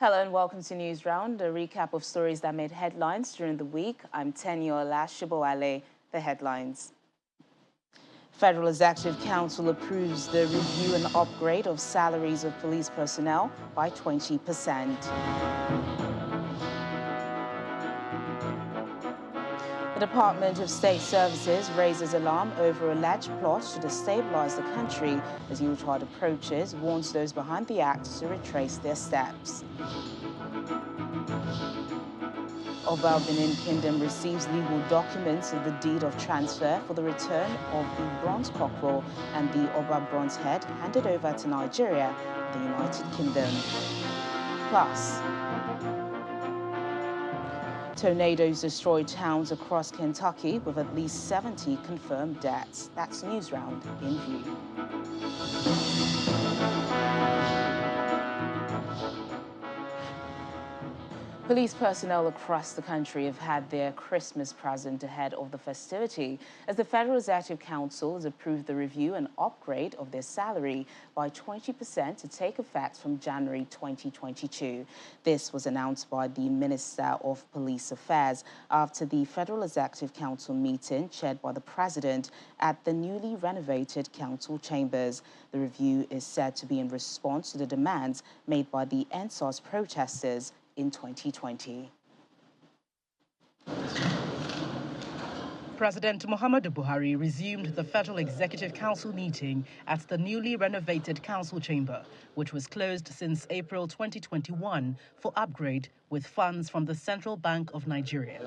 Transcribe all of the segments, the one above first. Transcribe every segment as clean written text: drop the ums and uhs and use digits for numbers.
Hello and welcome to News Round, a recap of stories that made headlines during the week. I'm Teniola Shiboale, the headlines. Federal Executive Council approves the review and upgrade of salaries of police personnel by 20%. The Department of State Services raises alarm over alleged plots to destabilize the country as Utah approaches, warns those behind the act to retrace their steps. Oba of Benin Kingdom receives legal documents of the deed of transfer for the return of the bronze cockerel and the Oba bronze head handed over to Nigeria, the United Kingdom. Plus, tornadoes destroy towns across Kentucky with at least 70 confirmed deaths. That's News Round in View. Police personnel across the country have had their Christmas present ahead of the festivity as the Federal Executive Council has approved the review and upgrade of their salary by 20% to take effect from January 2022. This was announced by the Minister of Police Affairs after the Federal Executive Council meeting chaired by the President at the newly renovated council chambers. The review is said to be in response to the demands made by the NSAS protesters in 2020. President Muhammadu Buhari resumed the Federal Executive Council meeting at the newly renovated council chamber, which was closed since April 2021 for upgrade with funds from the Central Bank of Nigeria.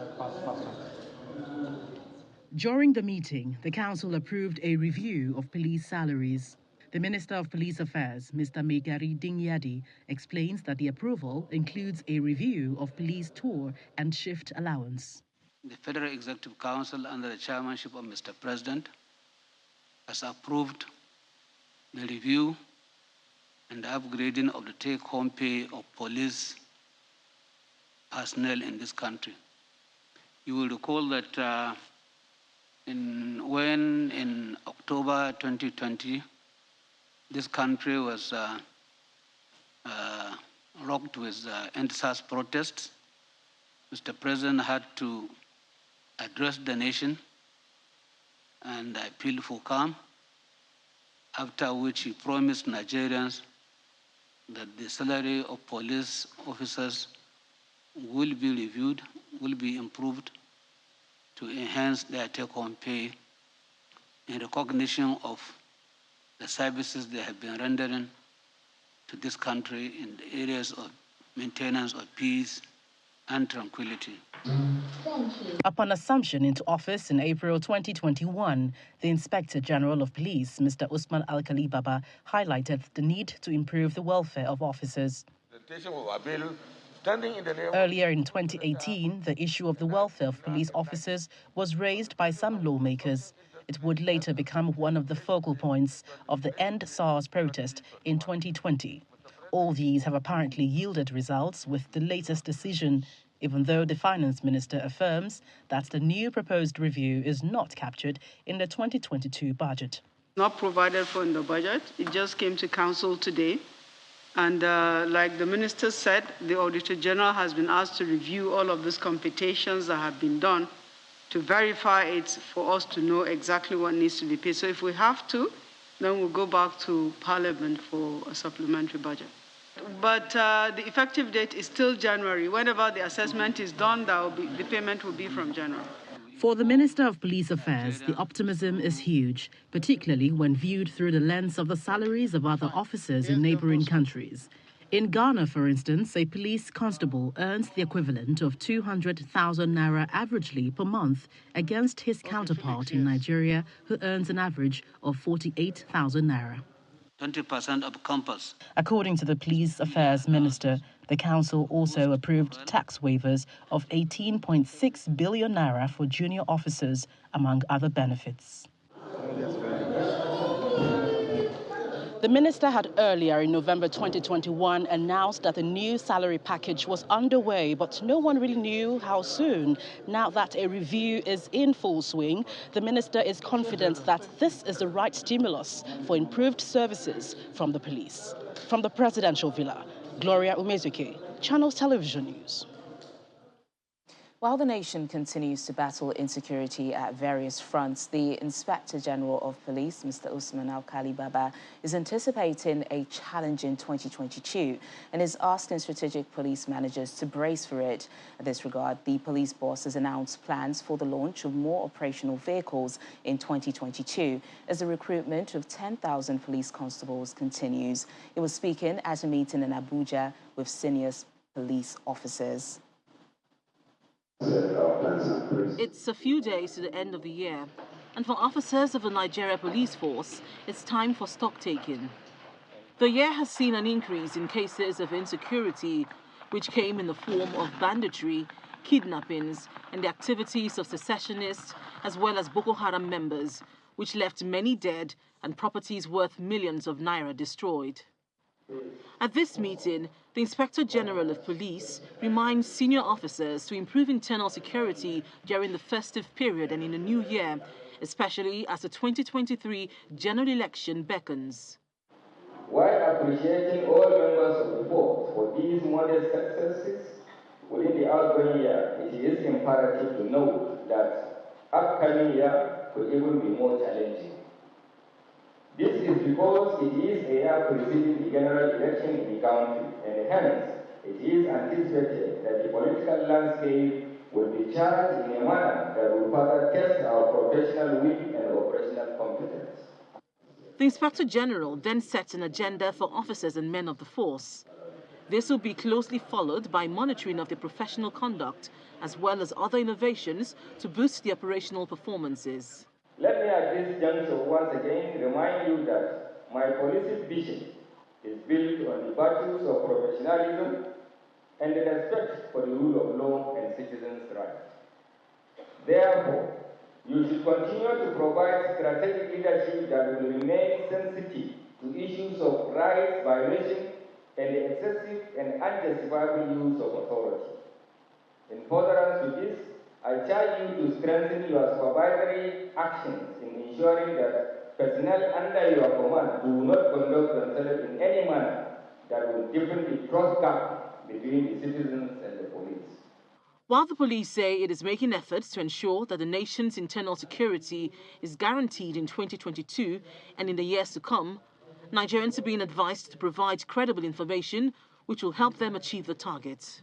During the meeting, the council approved a review of police salaries. The Minister of Police Affairs, Mr. Megari Dingyadi, explains that the approval includes a review of police tour and shift allowance. The Federal Executive Council, under the chairmanship of Mr. President, has approved the review and the upgrading of the take-home pay of police personnel in this country. You will recall that in October 2020, this country was rocked with NSAS protests. Mr. President had to address the nation and appeal for calm, after which he promised Nigerians that the salary of police officers will be reviewed, will be improved to enhance their take-home pay in recognition of the services they have been rendering to this country in the areas of maintenance of peace and tranquility. Upon assumption into office in April 2021, the Inspector General of Police, Mr. Usman Alkali Baba, highlighted the need to improve the welfare of officers. Earlier in 2018, the issue of the welfare of police officers was raised by some lawmakers. It would later become one of the focal points of the End SARS protest in 2020. All these have apparently yielded results with the latest decision, even though the Finance Minister affirms that the new proposed review is not captured in the 2022 budget. Not provided for in the budget. It just came to Council today. And like the Minister said, the Auditor General has been asked to review all of these computations that have been done to verify it for us to know exactly what needs to be paid. So if we have to, then we'll go back to Parliament for a supplementary budget. But the effective date is still January. Whenever the assessment is done, the payment will be from January. For the Minister of Police Affairs, the optimism is huge, particularly when viewed through the lens of the salaries of other officers in neighboring countries. In Ghana, for instance, a police constable earns the equivalent of 200,000 naira averagely per month against his counterpart in Nigeria, who earns an average of 48,000 naira. 20% of campus. According to the Police Affairs Minister, the Council also approved tax waivers of 18.6 billion naira for junior officers, among other benefits. The minister had earlier in November 2021 announced that the new salary package was underway, but no one really knew how soon. Now that a review is in full swing, the minister is confident that this is the right stimulus for improved services from the police. From the presidential villa, Gloria Umezuke, Channels Television News. While the nation continues to battle insecurity at various fronts, the Inspector General of Police, Mr. Usman Alkali Baba, is anticipating a challenge in 2022 and is asking strategic police managers to brace for it. In this regard, the police boss has announced plans for the launch of more operational vehicles in 2022 as the recruitment of 10,000 police constables continues. He was speaking at a meeting in Abuja with senior police officers. It's a few days to the end of the year, and for officers of the Nigeria Police Force, it's time for stock-taking. The year has seen an increase in cases of insecurity, which came in the form of banditry, kidnappings, and the activities of secessionists, as well as Boko Haram members, which left many dead and properties worth millions of naira destroyed. At this meeting, the Inspector General of Police reminds senior officers to improve internal security during the festive period and in the new year, especially as the 2023 general election beckons. While appreciating all members of the board for these modest successes within the outgoing year, it is imperative to note that upcoming year could even be more challenging. This is because it is a year preceding the general election in the country, and hence it is anticipated that the political landscape will be charged in a manner that will further test our professional will and operational competence. The Inspector General then sets an agenda for officers and men of the force. This will be closely followed by monitoring of their professional conduct, as well as other innovations to boost the operational performances. Let me at this juncture once again remind you that my policy's vision is built on the virtues of professionalism and the respect for the rule of law and citizens' rights. Therefore, you should continue to provide strategic leadership that will remain sensitive to issues of rights violation and the excessive and unjustifiable use of authority. In furtherance to this, I charge you to strengthen your supervisory actions in ensuring that personnel under your command do not conduct themselves in any manner that will deepen the trust gap between the citizens and the police. While the police say it is making efforts to ensure that the nation's internal security is guaranteed in 2022 and in the years to come, Nigerians are being advised to provide credible information which will help them achieve the targets.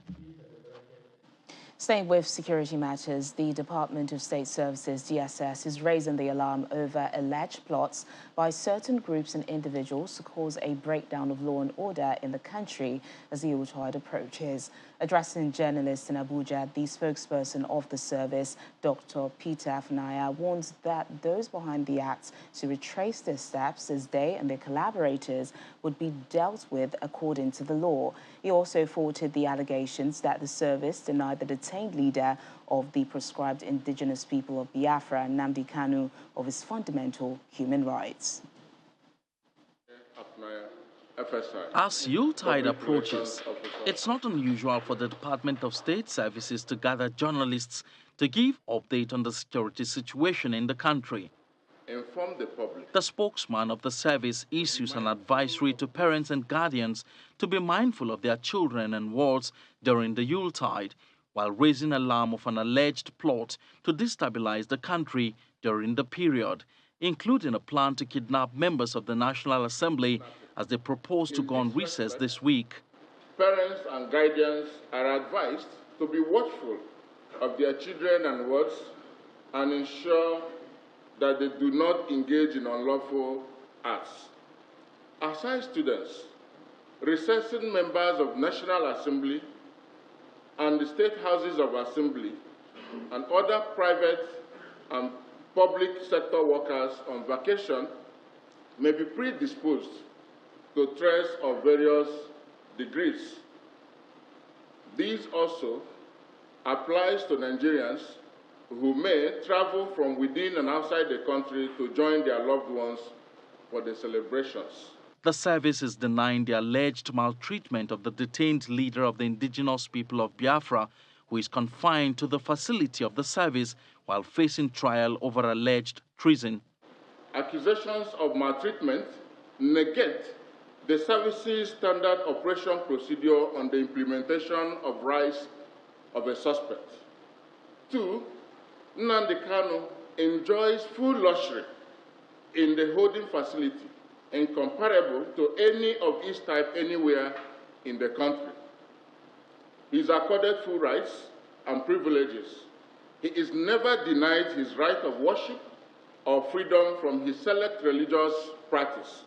Staying with security matters, the Department of State Services, DSS, is raising the alarm over alleged plots by certain groups and individuals to cause a breakdown of law and order in the country as the Yuletide approaches. Addressing journalists in Abuja, the spokesperson of the service, Dr. Peter Afunaya, warns that those behind the acts to retrace their steps as they and their collaborators would be dealt with according to the law. He also faulted the allegations that the service denied the detained leader of the proscribed indigenous people of Biafra, Nnamdi Kanu, of his fundamental human rights. As Yuletide approaches, it's not unusual for the Department of State Services to gather journalists to give update on the security situation in the country. Inform the public. The spokesman of the service issues an advisory to parents and guardians to be mindful of their children and wards during the Yuletide, while raising alarm of an alleged plot to destabilize the country during the period, including a plan to kidnap members of the National Assembly as they propose to go on recess this week. Parents and guardians are advised to be watchful of their children and wards and ensure that they do not engage in unlawful acts. Aside students, recessing members of National Assembly and the state houses of assembly and other private and public sector workers on vacation may be predisposed to threats of various degrees. This also applies to Nigerians who may travel from within and outside the country to join their loved ones for the celebrations. The service is denying the alleged maltreatment of the detained leader of the indigenous people of Biafra, who is confined to the facility of the service while facing trial over alleged treason. Accusations of maltreatment negate the service's standard operation procedure on the implementation of rights of a suspect. 2, Nnamdi Kanu enjoys full luxury in the holding facility, incomparable to any of its type anywhere in the country. He is accorded full rights and privileges. He is never denied his right of worship or freedom from his select religious practice.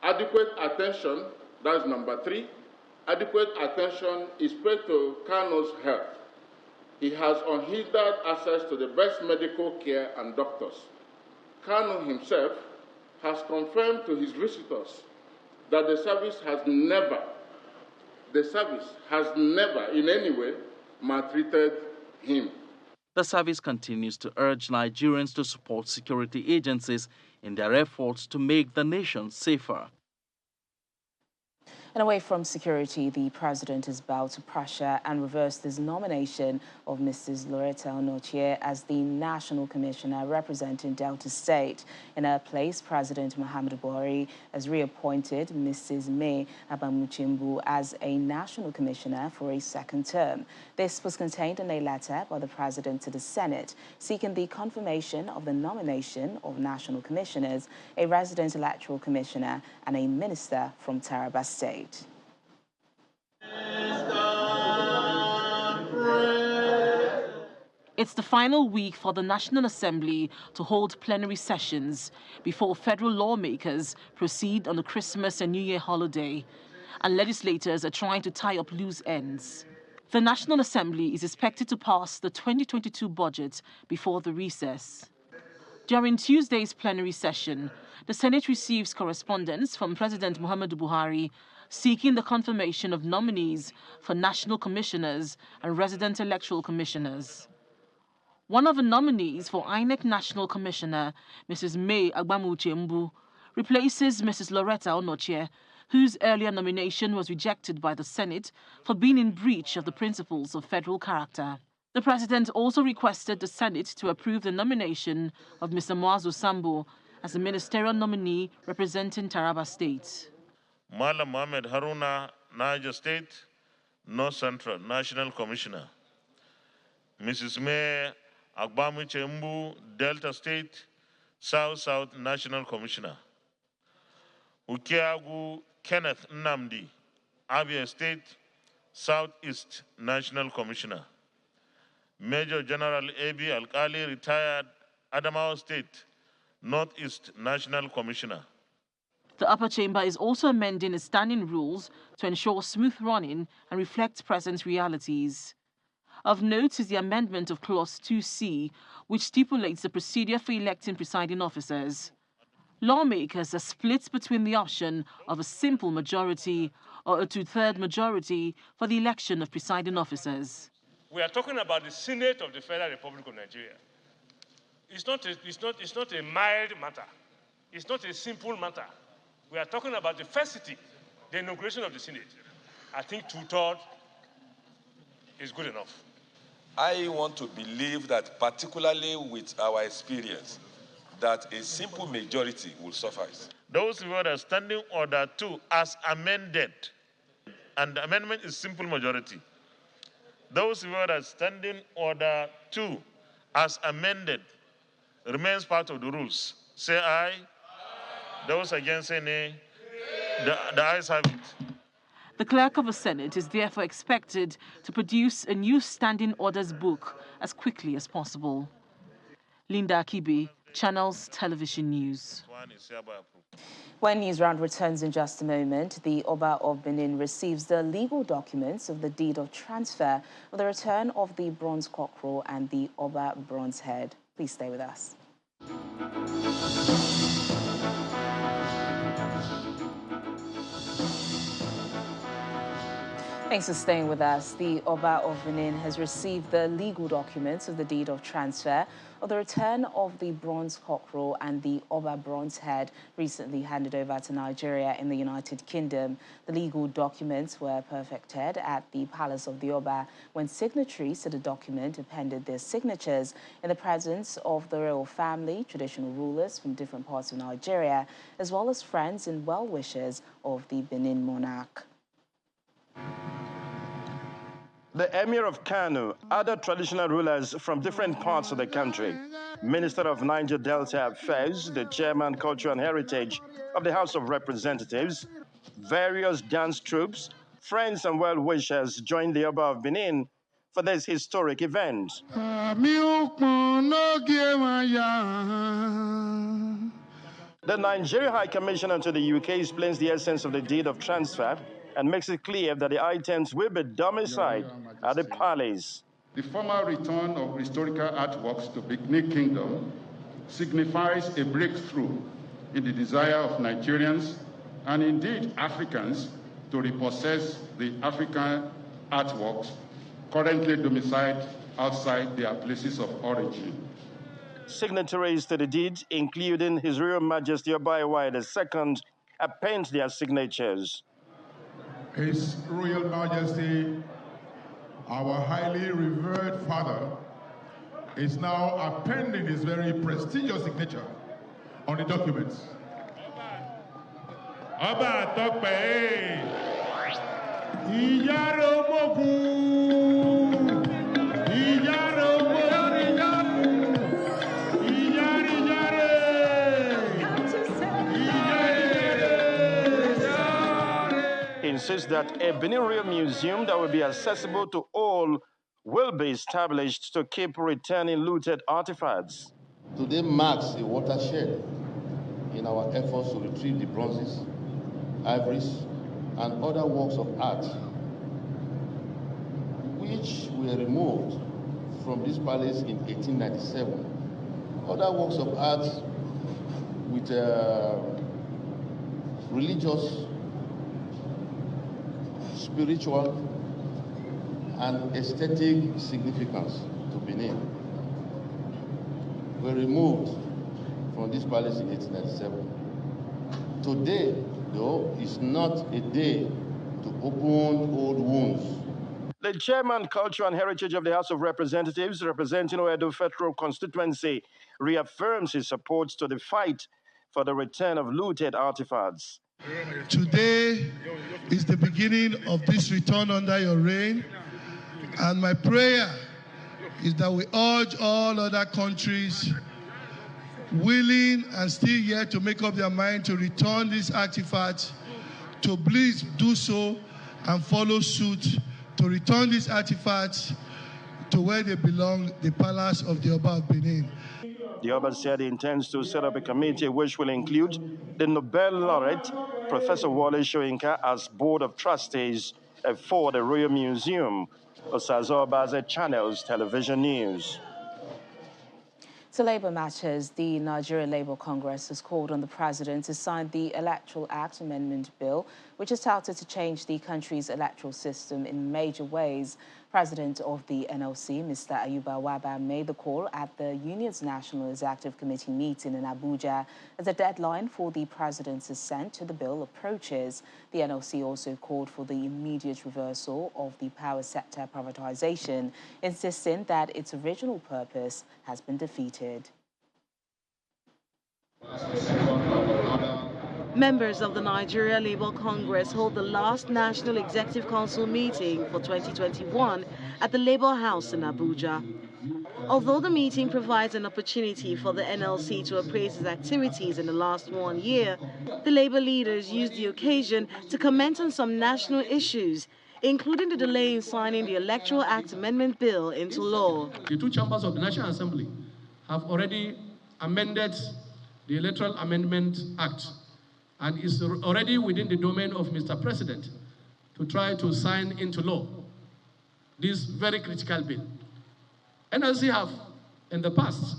Adequate attention, that's number 3, adequate attention is paid to Kanu's health. He has unhindered access to the best medical care and doctors. Kanu himself has confirmed to his visitors that the service has never in any way maltreated him. The service continues to urge Nigerians to support security agencies in their efforts to make the nation safer. And away from security, the president is about to pressure and reverse his nomination of Mrs. Loretta Onochie as the National Commissioner representing Delta State. In her place, President Muhammadu Buhari has reappointed Mrs. May Agbamuchimbu as a National Commissioner for a second term. This was contained in a letter by the President to the Senate, seeking the confirmation of the nomination of National Commissioners, a resident electoral commissioner, and a minister from Taraba State. It's the final week for the National Assembly to hold plenary sessions before federal lawmakers proceed on the Christmas and New Year holiday, and legislators are trying to tie up loose ends. The National Assembly is expected to pass the 2022 budget before the recess. During Tuesday's plenary session, the Senate receives correspondence from President Muhammadu Buhari seeking the confirmation of nominees for national commissioners and resident electoral commissioners. One of the nominees for INEC National Commissioner, Mrs. May Agbamuchimbu, replaces Mrs. Loretta Onochie, whose earlier nomination was rejected by the Senate for being in breach of the principles of federal character. The President also requested the Senate to approve the nomination of Mr. Muazu Sambo as the ministerial nominee representing Taraba State. Malam Mohamed Haruna, Niger State, North Central National Commissioner. Mrs. May Agbamuchimbu, Delta State, South National Commissioner. Ukiagu Kenneth Nnamdi, Abia State, Southeast National Commissioner. Major General A.B. Alkali, retired, Adamawa State, Northeast National Commissioner. The upper chamber is also amending its standing rules to ensure smooth running and reflect present realities. Of note is the amendment of Clause 2C, which stipulates the procedure for electing presiding officers. Lawmakers are split between the option of a simple majority or a two-thirds majority for the election of presiding officers. We are talking about the Senate of the Federal Republic of Nigeria. It's not a mild matter. It's not a simple matter. We are talking about the first sitting, the inauguration of the Senate. I think two-thirds is good enough. I want to believe that, particularly with our experience, that a simple majority will suffice. Those who are standing order 2 as amended, and the amendment is simple majority. Those who are standing order 2 as amended remains part of the rules. Say aye. Aye. Those against say nay. The ayes have it. The Clerk of the Senate is therefore expected to produce a new standing orders book as quickly as possible. Linda Akibi, Channels Television News. When Newsround returns in just a moment, the Oba of Benin receives the legal documents of the deed of transfer of the return of the bronze cockerel and the Oba bronze head. Please stay with us. Thanks for staying with us. The Oba of Benin has received the legal documents of the deed of transfer of the return of the bronze cockerel and the Oba bronze head recently handed over to Nigeria in the United Kingdom. The legal documents were perfected at the Palace of the Oba when signatories to the document appended their signatures in the presence of the royal family, traditional rulers from different parts of Nigeria, as well as friends and well-wishers of the Benin monarch. The Emir of Kano, other traditional rulers from different parts of the country, Minister of Niger Delta Affairs, the Chairman Culture and Heritage of the House of Representatives, various dance troupes, friends and well-wishers joined the Oba of Benin for this historic event. The Nigeria High Commissioner to the UK explains the essence of the deed of transfer and makes it clear that the items will be domiciled at the palace. The formal return of historical artworks to Benin Kingdom signifies a breakthrough in the desire of Nigerians and indeed Africans to repossess the African artworks currently domiciled outside their places of origin. Signatories to the deed, including His Royal Majesty Oba II, append their signatures. His Royal Majesty, our highly revered father, is now appending his very prestigious signature on the documents. Oba Tope, Iyaro Moku, Iyaro insists that a Benin Royal Museum that will be accessible to all will be established to keep returning looted artifacts. Today marks a watershed in our efforts to retrieve the bronzes, ivories, and other works of art which were removed from this palace in 1897. Other works of art with religious, spiritual, and aesthetic significance to Benin were removed from this palace in 1897. Today, though, is not a day to open old wounds. The Chairman, Culture and Heritage of the House of Representatives, representing Oedo Federal Constituency, reaffirms his support to the fight for the return of looted artifacts. Today is the beginning of this return under your reign, and my prayer is that we urge all other countries willing and still yet to make up their mind to return these artifacts to please do so and follow suit to return these artifacts to where they belong, the Palace of the Oba of Benin. The Oba said he intends to set up a committee which will include the Nobel laureate, Professor Wole Soyinka, as Board of Trustees for the Royal Museum. Osazo Obaze channels Television News. To Labour matters, the Nigeria Labour Congress has called on the President to sign the Electoral Act Amendment Bill, which is touted to change the country's electoral system in major ways. President of the NLC, Mr. Ayuba Waba, made the call at the union's National Executive Committee meeting in Abuja as the deadline for the President's assent to the bill approaches. The NLC also called for the immediate reversal of the power sector privatization, insisting that its original purpose has been defeated. Members of the Nigeria Labour Congress hold the last National Executive Council meeting for 2021 at the Labour House in Abuja. Although the meeting provides an opportunity for the NLC to appraise its activities in the last 1 year, the Labour leaders used the occasion to comment on some national issues, including the delay in signing the Electoral Act Amendment Bill into law. The two chambers of the National Assembly have already amended the Electoral Amendment Act, and is already within the domain of Mr. President to try to sign into law this very critical bill. NLC have, in the past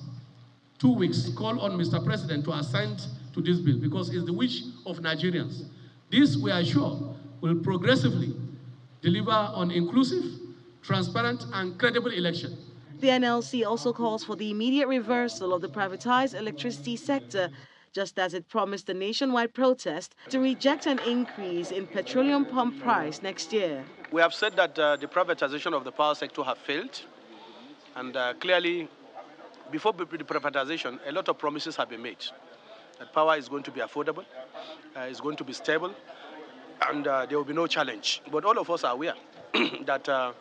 2 weeks, called on Mr. President to assent to this bill because it's the wish of Nigerians. This, we are sure, will progressively deliver on inclusive, transparent, and credible election. The NLC also calls for the immediate reversal of the privatized electricity sector, just as it promised a nationwide protest to reject an increase in petroleum pump price next year. We have said that the privatization of the power sector have failed, and clearly, before the privatization, a lot of promises have been made. That power is going to be affordable, is going to be stable, and there will be no challenge. But all of us are aware that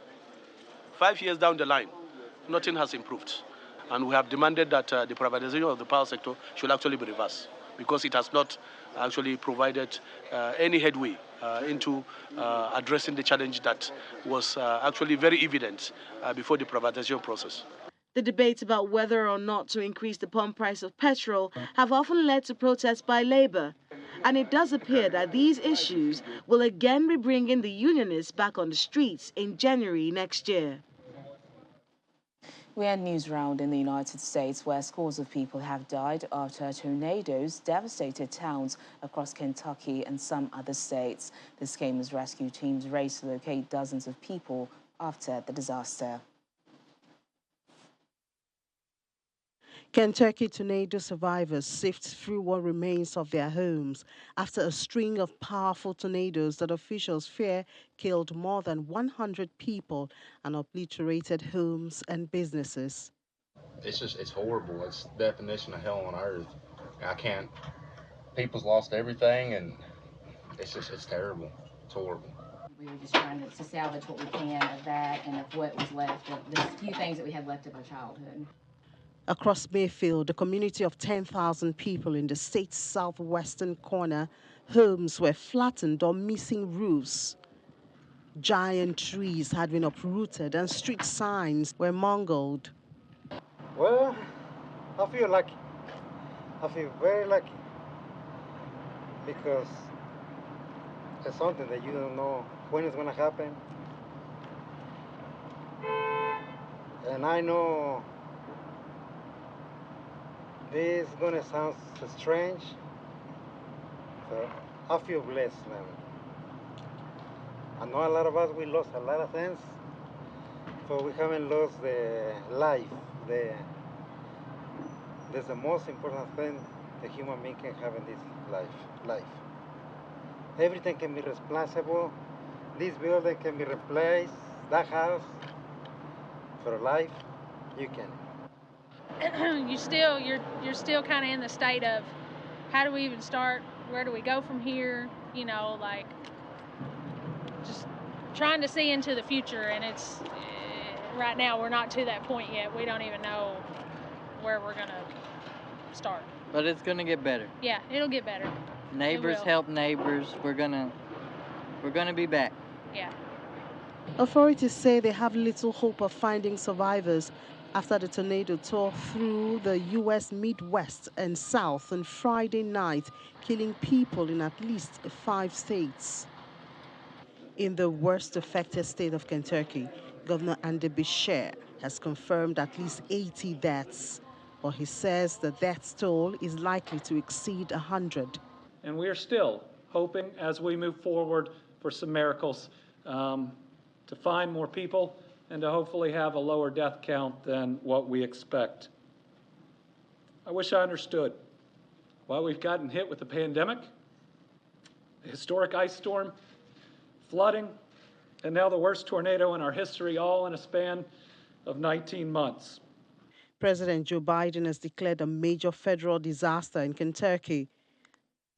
5 years down the line, nothing has improved. And we have demanded that the privatization of the power sector should actually be reversed, because it has not actually provided any headway into addressing the challenge that was actually very evident before the privatization process. The debates about whether or not to increase the pump price of petrol have often led to protests by labor. And it does appear that these issues will again be bringing the unionists back on the streets in January next year. We end news round in the United States, where scores of people have died after tornadoes devastated towns across Kentucky and some other states. This came as rescue teams raced to locate dozens of people after the disaster. Kentucky tornado survivors sift through what remains of their homes after a string of powerful tornadoes that officials fear killed more than 100 people and obliterated homes and businesses. It's horrible. It's the definition of hell on earth. People's lost everything, and it's terrible. It's horrible. We were just trying to salvage what we can of that and of what was left, of the few things that we had left of our childhood. Across Mayfield, a community of 10,000 people in the state's southwestern corner, homes were flattened or missing roofs. Giant trees had been uprooted and street signs were mangled. Well, I feel lucky. I feel very lucky, because it's something that you don't know when it's going to happen. And I know this is going to sound strange, so I feel blessed now. I know a lot of us, we lost a lot of things, but we haven't lost the life. That's the most important thing the human being can have in this life. Everything can be replaceable. This building can be replaced. That house, for life, you can. You're still kind of in the state of, how do we even start? Where do we go from here? You know, like just trying to see into the future, and it's right now we're not to that point yet. We don't even know where we're gonna start. But it's gonna get better. Yeah, it'll get better. Neighbors help neighbors. We're gonna be back. Yeah. Authorities say they have little hope of finding survivors after the tornado tore through the U.S. Midwest and South on Friday night, killing people in at least 5 states. In the worst affected state of Kentucky, Governor Andy Beshear has confirmed at least 80 deaths, but he says the death toll is likely to exceed 100. And we are still hoping, as we move forward, for some miracles to find more people and to hopefully have a lower death count than what we expect. I wish I understood why we've gotten hit with the pandemic, a historic ice storm, flooding, and now the worst tornado in our history, all in a span of 19 months. President Joe Biden has declared a major federal disaster in Kentucky.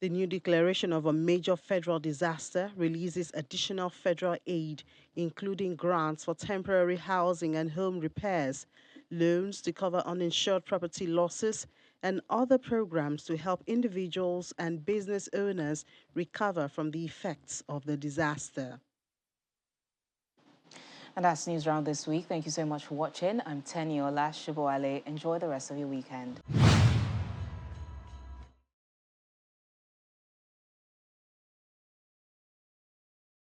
The new declaration of a major federal disaster releases additional federal aid, including grants for temporary housing and home repairs, loans to cover uninsured property losses, and other programs to help individuals and business owners recover from the effects of the disaster. And that's News Round this week. Thank you so much for watching. I'm Teniola Shiboale. Enjoy the rest of your weekend.